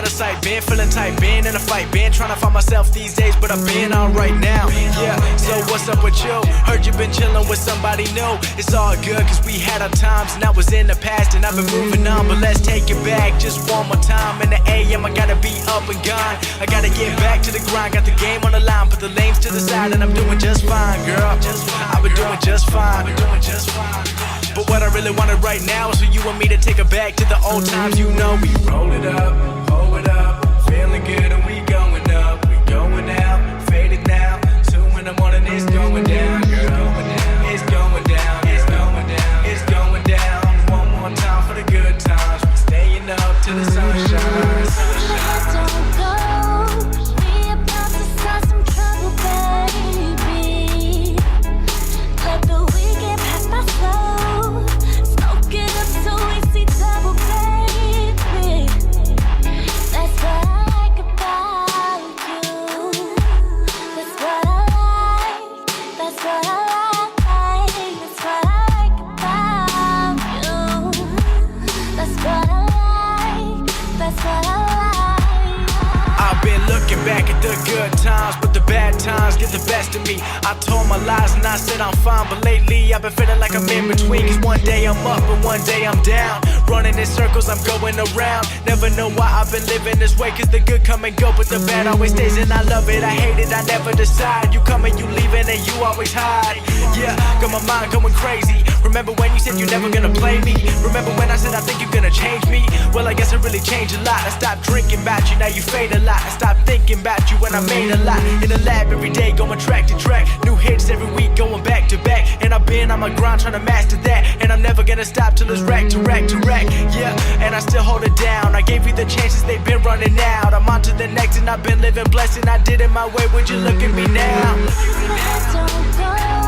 out of sight, been feeling tight, been in a fight, been trying to find myself these days, but I've been alright now. Yeah, so what's up with you? Heard you been chilling with somebody new. It's all good cause we had our times and I was in the past and I've been moving on, but let's take it back just one more time. In the AM I gotta be up and gone, I gotta get back to the grind, got the game on the line, put the lanes to the side and I'm doing just fine, girl. I've been doing just fine. But what I really wanted right now is for you and me to take it back to the old times. You know we roll it up, hold it up, feeling good and we going up. We going out, faded now, 2 in the morning it's going down, girl. It's going down, it's going down, it's going down. One more time for the good times, we staying up till the sun shines. Don't go, we about to start some trouble, baby. Let the weekend pass my soul, smoke it up so we see double, baby. That's what I like about you. That's what I like. That's what I like. That's what I like about you. That's what I like. That's what I like. I've been looking back at the good times, but the bad times get the best of me. I told my lies and I said I'm fine, but lately I've been feeling like I'm in between. Cause one day I'm up and one day I'm down, running in circles, I'm going around. Never know why I've been living this way, cause the good come and go, but the bad always stays. And I love it, I hate it, I never decide. You come and you leaving and you always hide. Yeah, got my mind going crazy. Remember when you said you're never gonna play me? Remember when I said I think you're gonna change me? Well, I guess I really changed a lot. I stopped drinking about you, now you fade a lot. I stopped thinking about you when I made a lot. In the lab every day, going track to track. New hits every week, going back to back. And I've been on my grind trying to master that. And I'm never gonna stop till it's rack to rack to rack. Yeah, and I still hold it down. I gave you the chances, they've been running out. I'm on to the next and I've been living blessed. And I did it my way, would you look at me now? Don't go.